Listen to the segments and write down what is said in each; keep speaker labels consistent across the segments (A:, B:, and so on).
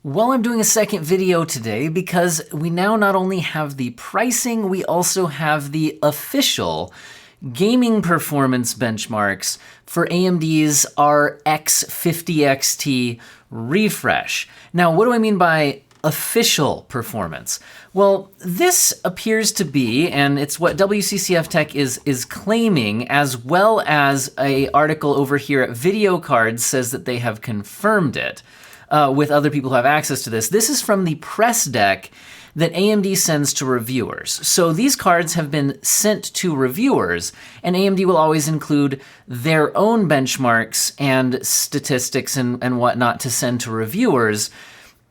A: Well, I'm doing a second video today because we now not only have the pricing, we also have the official gaming performance benchmarks for AMD's RX 50XT refresh. Now, what do I mean by official performance? Well, this appears to be, and it's what WCCF Tech is claiming, as well as an article over here at Video Cards says that they have confirmed it. With other people who have access to this. This is from the press deck that AMD sends to reviewers. So these cards have been sent to reviewers, and AMD will always include their own benchmarks and statistics and whatnot to send to reviewers.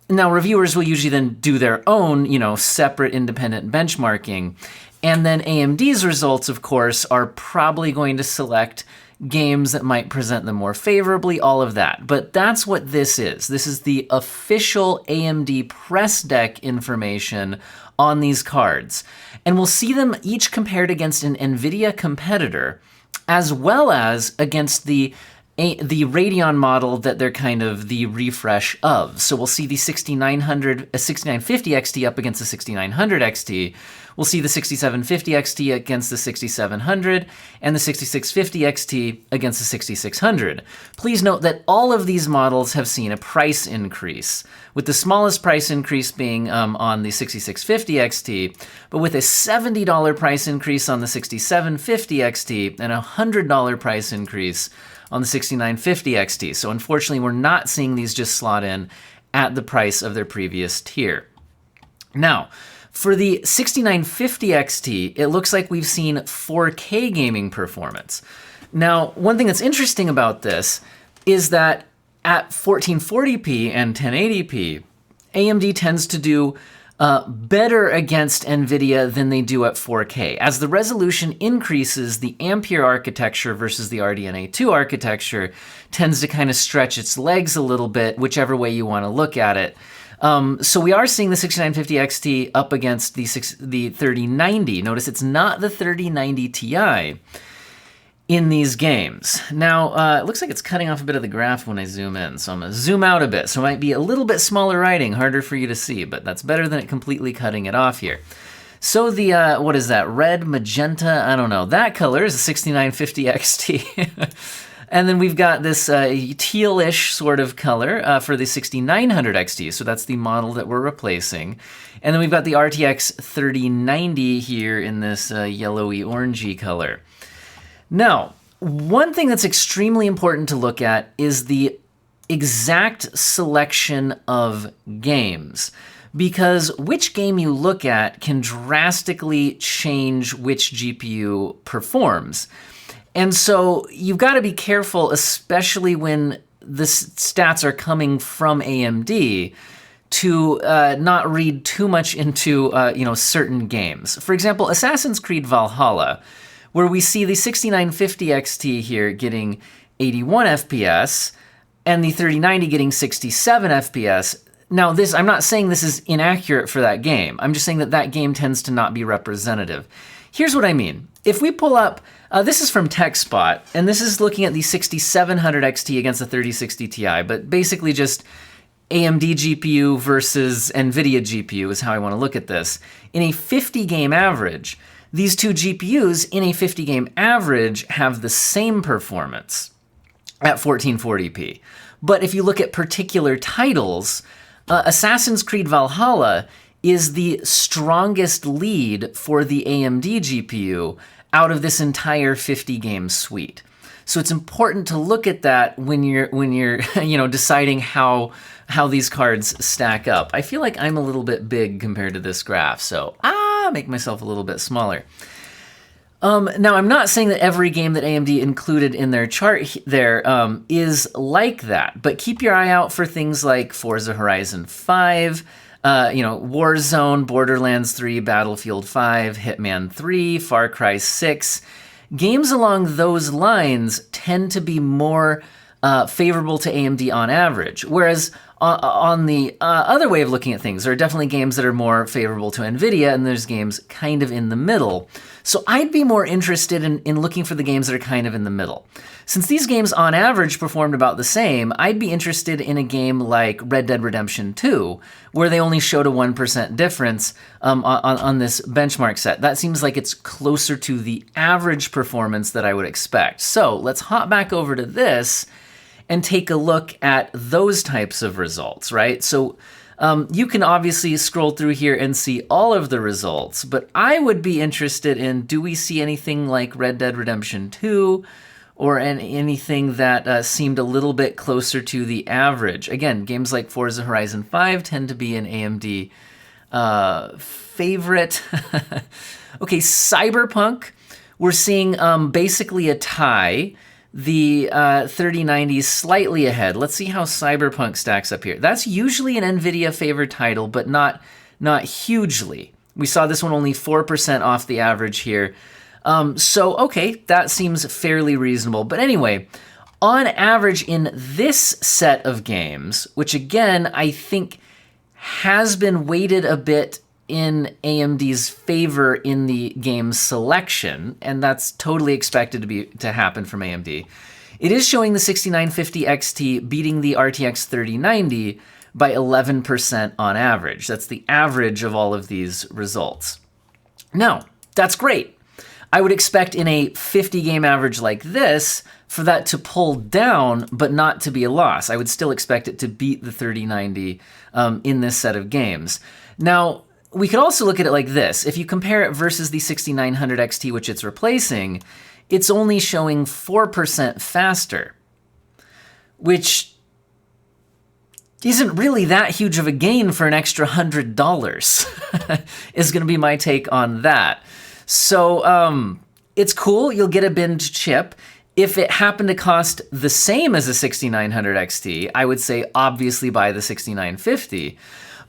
A: Now, reviewers will usually then do their own, separate independent benchmarking. And then AMD's results, of course, are probably going to select games that might present them more favorably, all of that. But that's what this is. This is the official AMD press deck information on these cards. And we'll see them each compared against an NVIDIA competitor, as well as against the Radeon model that they're kind of the refresh of. So we'll see the 6950 XT up against the 6900 XT. We'll see the 6750 XT against the 6700 and the 6650 XT against the 6600. Please note that all of these models have seen a price increase, with the smallest price increase being on the 6650 XT, but with a $70 price increase on the 6750 XT and a $100 price increase on the 6950 XT. So unfortunately, we're not seeing these just slot in at the price of their previous tier. Now, for the 6950 XT, it looks like we've seen 4K gaming performance. Now, one thing that's interesting about this is that at 1440p and 1080p, AMD tends to do better against NVIDIA than they do at 4K. As the resolution increases, the Ampere architecture versus the RDNA 2 architecture tends to kind of stretch its legs a little bit, whichever way you want to look at it. So we are seeing the 6950 XT up against the 3090. Notice it's not the 3090 Ti in these games. Now, it looks like it's cutting off a bit of the graph when I zoom in, so I'm going to zoom out a bit. So it might be a little bit smaller writing, harder for you to see, but that's better than it completely cutting it off here. So the, what is that, red, magenta, I don't know, that color is a 6950 XT. And then we've got this tealish sort of color for the 6900 XT, so that's the model that we're replacing. And then we've got the RTX 3090 here in this yellowy orangey color. Now, one thing that's extremely important to look at is the exact selection of games, because which game you look at can drastically change which GPU performs. And so you've got to be careful, especially when the stats are coming from AMD, to not read too much into certain games. For example, Assassin's Creed Valhalla, where we see the 6950 XT here getting 81 FPS and the 3090 getting 67 FPS. Now, I'm not saying this is inaccurate for that game. I'm just saying that that game tends to not be representative. Here's what I mean. If we pull up, this is from TechSpot, and this is looking at the 6700 XT against the 3060 Ti, but basically just AMD GPU versus NVIDIA GPU is how I want to look at this. In a 50-game average, these two GPUs in a 50-game average have the same performance at 1440p. But if you look at particular titles, Assassin's Creed Valhalla is the strongest lead for the AMD GPU out of this entire 50-game suite. So it's important to look at that when you're deciding how these cards stack up. I feel like I'm a little bit big compared to this graph, so make myself a little bit smaller. Now, I'm not saying that every game that AMD included in their chart there is like that, but keep your eye out for things like Forza Horizon 5, Warzone, Borderlands 3, Battlefield 5, Hitman 3, Far Cry 6. Games along those lines tend to be more favorable to AMD on average, whereas On the other way of looking at things, there are definitely games that are more favorable to NVIDIA, and there's games kind of in the middle. So I'd be more interested in looking for the games that are kind of in the middle. Since these games on average performed about the same, I'd be interested in a game like Red Dead Redemption 2, where they only showed a 1% difference on this benchmark set. That seems like it's closer to the average performance that I would expect. So let's hop back over to this and take a look at those types of results, right? So you can obviously scroll through here and see all of the results, but I would be interested in, do we see anything like Red Dead Redemption 2 or anything that seemed a little bit closer to the average? Again, games like Forza Horizon 5 tend to be an AMD favorite. Okay, Cyberpunk, we're seeing basically a tie. The 3090 is slightly ahead. Let's see how Cyberpunk stacks up here. That's usually an NVIDIA favored title, but not hugely. We saw this one only 4% off the average here. So, okay, that seems fairly reasonable. But anyway, on average in this set of games, which again, I think has been weighted a bit in AMD's favor in the game selection, and that's totally expected to happen from AMD. It is showing the 6950 XT beating the RTX 3090 by 11% on average. That's the average of all of these results. Now, that's great. I would expect in a 50 game average like this for that to pull down, but not to be a loss. I would still expect it to beat the 3090 in this set of games. Now, we could also look at it like this. If you compare it versus the 6900 XT, which it's replacing, it's only showing 4% faster, which isn't really that huge of a gain for an extra $100, is going to be my take on that. So it's cool. You'll get a binned chip. If it happened to cost the same as a 6900 XT, I would say obviously buy the 6950.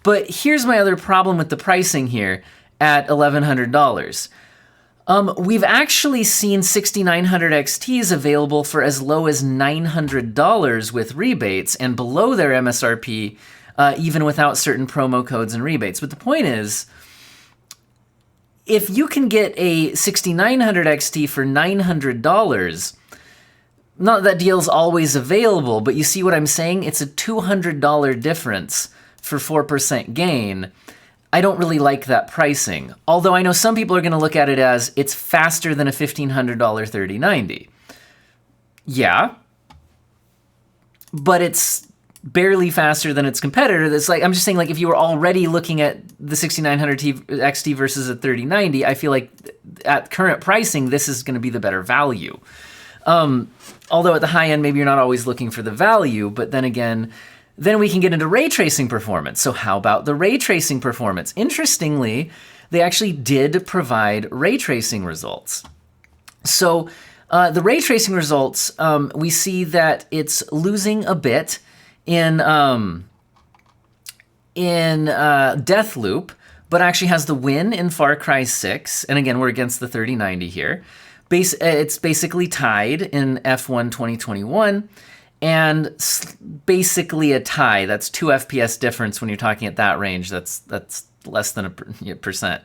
A: But here's my other problem with the pricing here at $1,100. We've actually seen 6900 XTs available for as low as $900 with rebates and below their MSRP, even without certain promo codes and rebates. But the point is, if you can get a 6900 XT for $900, not that deal's always available, but you see what I'm saying? It's a $200 difference for 4% gain. I don't really like that pricing. Although I know some people are going to look at it as it's faster than a $1,500 3090. Yeah, but it's barely faster than its competitor. That's like, I'm just saying, like, if you were already looking at the 6900 XT versus a 3090, I feel like at current pricing, this is going to be the better value. Although at the high end, maybe you're not always looking for the value, but then again, then we can get into ray tracing performance. So how about the ray tracing performance? Interestingly, they actually did provide ray tracing results. So the ray tracing results, we see that it's losing a bit in Deathloop, but actually has the win in Far Cry 6. And again, we're against the 3090 here. It's basically tied in F1 2021. And basically a tie. That's 2 FPS difference when you're talking at that range. That's less than a percent.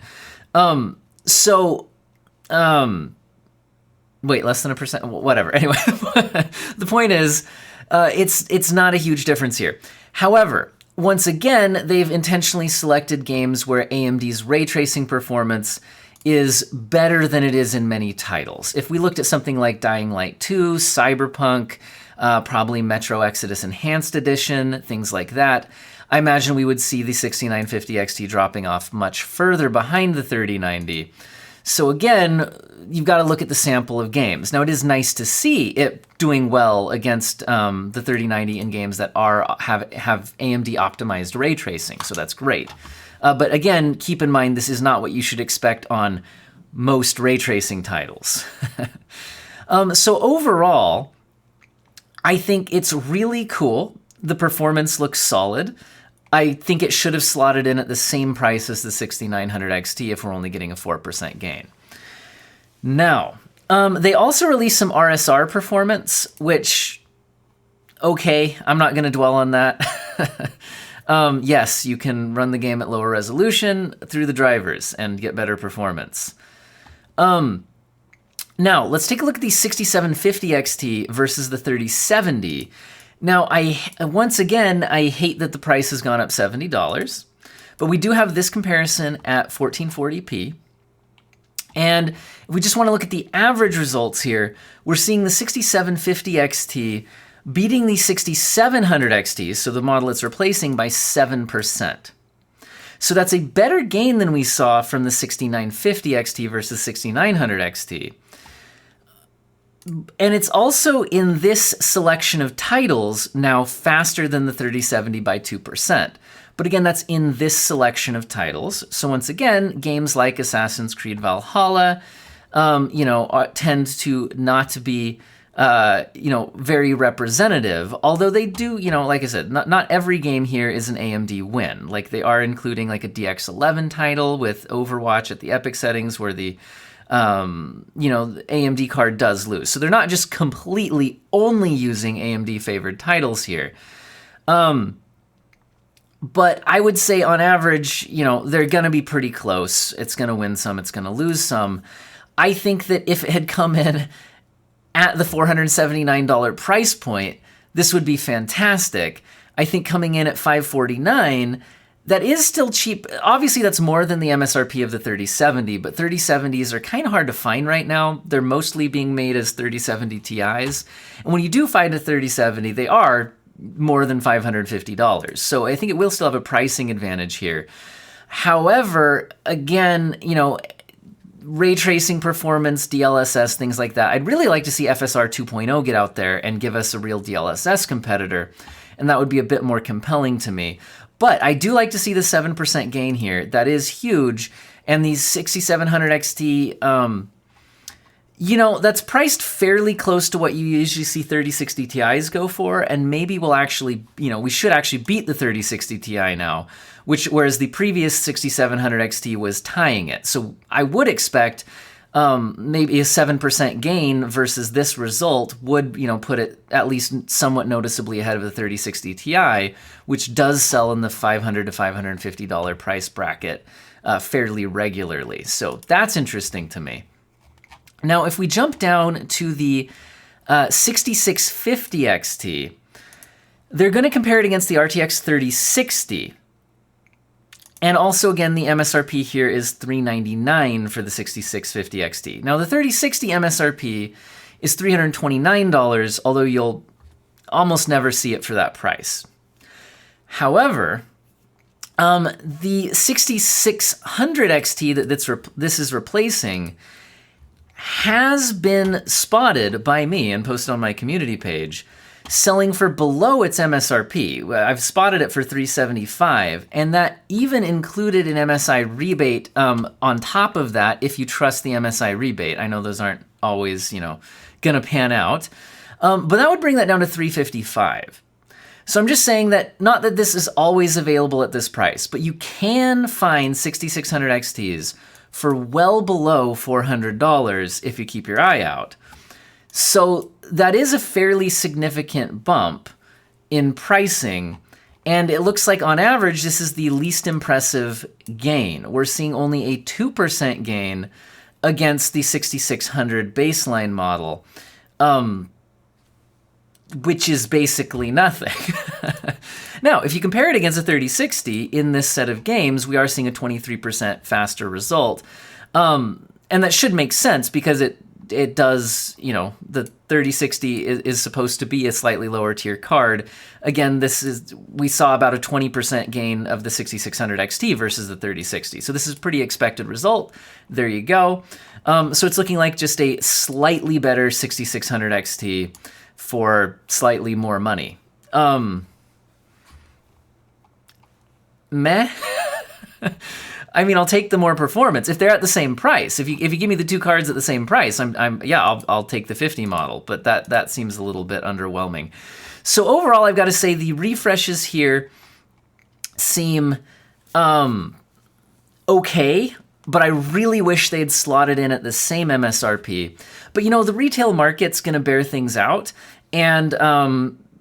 A: Wait, less than a percent? Whatever. Anyway, the point is, it's not a huge difference here. However, once again, they've intentionally selected games where AMD's ray tracing performance is better than it is in many titles. If we looked at something like Dying Light 2, Cyberpunk, probably Metro Exodus Enhanced Edition, things like that, I imagine we would see the 6950 XT dropping off much further behind the 3090. So again, you've got to look at the sample of games. Now, it is nice to see it doing well against the 3090 in games that have AMD optimized ray tracing, so that's great. But again, keep in mind, this is not what you should expect on most ray tracing titles. So overall, I think it's really cool. The performance looks solid. I think it should have slotted in at the same price as the 6900 XT if we're only getting a 4% gain. Now, they also released some RSR performance, which, okay. I'm not going to dwell on that. Yes, you can run the game at lower resolution through the drivers and get better performance. Now, let's take a look at the 6750 XT versus the 3070. Now, once again, I hate that the price has gone up $70, but we do have this comparison at 1440p. And if we just want to look at the average results here, we're seeing the 6750 XT beating the 6700 XT, so the model it's replacing, by 7%. So that's a better gain than we saw from the 6950 XT versus 6900 XT. And it's also in this selection of titles now faster than the 3070 by 2%. But again, that's in this selection of titles. So once again, games like Assassin's Creed Valhalla, tend to not be, very representative. Although they do, like I said, not every game here is an AMD win. Like they are including like a DX11 title with Overwatch at the epic settings where the the AMD card does lose. So they're not just completely only using AMD favored titles here. But I would say on average, they're going to be pretty close. It's going to win some, it's going to lose some. I think that if it had come in at the $479 price point, this would be fantastic. I think coming in at $549, that is still cheap. Obviously, that's more than the MSRP of the 3070, but 3070s are kind of hard to find right now. They're mostly being made as 3070 Ti's. And when you do find a 3070, they are more than $550. So I think it will still have a pricing advantage here. However, again, ray tracing performance, DLSS, things like that. I'd really like to see FSR 2.0 get out there and give us a real DLSS competitor. And that would be a bit more compelling to me. But I do like to see the 7% gain here. That is huge. And these 6700 XT, that's priced fairly close to what you usually see 3060 Ti's go for. And maybe we'll actually, we should actually beat the 3060 Ti now, whereas the previous 6700 XT was tying it. So I would expect maybe a 7% gain versus this result would, put it at least somewhat noticeably ahead of the 3060 Ti, which does sell in the $500 to $550 price bracket fairly regularly. So that's interesting to me. Now, if we jump down to the 6650 XT, they're going to compare it against the RTX 3060. And also, again, the MSRP here is $399 for the 6650 XT. Now, the 3060 MSRP is $329, although you'll almost never see it for that price. However, the 6600 XT that this is replacing has been spotted by me and posted on my community page selling for below its MSRP. I've spotted it for $375, and that even included an MSI rebate on top of that if you trust the MSI rebate. I know those aren't always, gonna pan out, but that would bring that down to $355. So I'm just saying that, not that this is always available at this price, but you can find 6600 XTs for well below $400 if you keep your eye out. So that is a fairly significant bump in pricing, and it looks like on average this is the least impressive gain. We're seeing only a 2% gain against the 6600 baseline model, which is basically nothing. Now, if you compare it against a 3060 in this set of games, we are seeing a 23% faster result, and that should make sense because it does, the 3060 is supposed to be a slightly lower tier card. Again, we saw about a 20% gain of the 6600 XT versus the 3060. So this is a pretty expected result. There you go. So it's looking like just a slightly better 6600 XT for slightly more money. Meh. I mean, I'll take the more performance if they're at the same price. If you give me the two cards at the same price, I'll take the 50 model. But that seems a little bit underwhelming. So overall, I've got to say the refreshes here seem okay, but I really wish they'd slotted in at the same MSRP. But the retail market's going to bear things out, and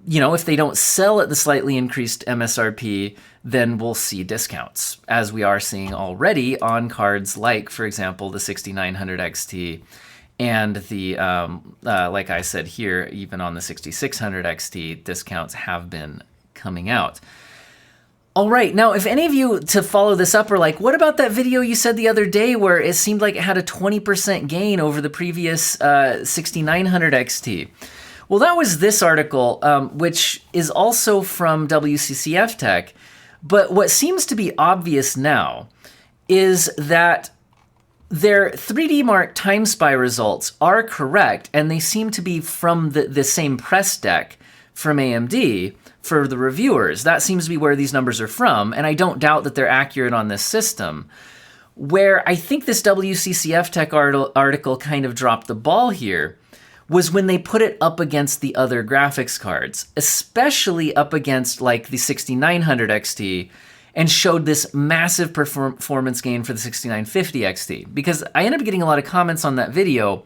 A: if they don't sell at the slightly increased MSRP, then we'll see discounts, as we are seeing already on cards like, for example, the 6900 XT and the, like I said here, even on the 6600 XT, discounts have been coming out. All right, now if any of you, to follow this up, are like, what about that video you said the other day where it seemed like it had a 20% gain over the previous 6900 XT? Well, that was this article, which is also from WCCF Tech. But what seems to be obvious now is that their 3D Mark Time Spy results are correct, and they seem to be from the same press deck from AMD for the reviewers. That seems to be where these numbers are from, and I don't doubt that they're accurate on this system. Where I think this WCCF Tech article kind of dropped the ball here was when they put it up against the other graphics cards, especially up against like the 6900 XT, and showed this massive performance gain for the 6950 XT. Because I ended up getting a lot of comments on that video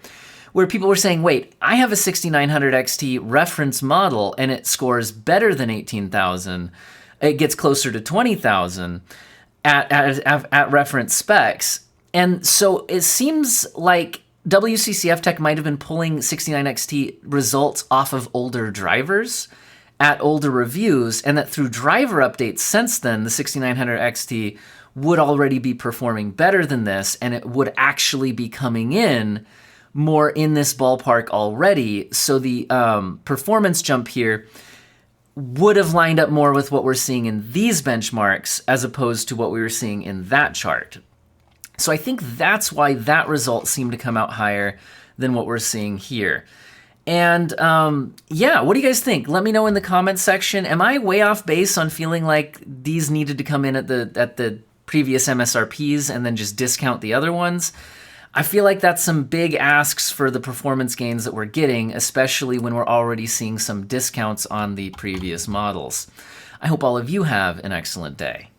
A: where people were saying, wait, I have a 6900 XT reference model and it scores better than 18,000. It gets closer to 20,000 at reference specs. And so it seems like WCCF Tech might have been pulling 69XT results off of older drivers at older reviews, and that through driver updates since then, the 6900 XT would already be performing better than this, and it would actually be coming in more in this ballpark already. So the performance jump here would have lined up more with what we're seeing in these benchmarks as opposed to what we were seeing in that chart. So I think that's why that result seemed to come out higher than what we're seeing here. And yeah, what do you guys think? Let me know in the comments section. Am I way off base on feeling like these needed to come in at the previous MSRPs and then just discount the other ones? I feel like that's some big asks for the performance gains that we're getting, especially when we're already seeing some discounts on the previous models. I hope all of you have an excellent day.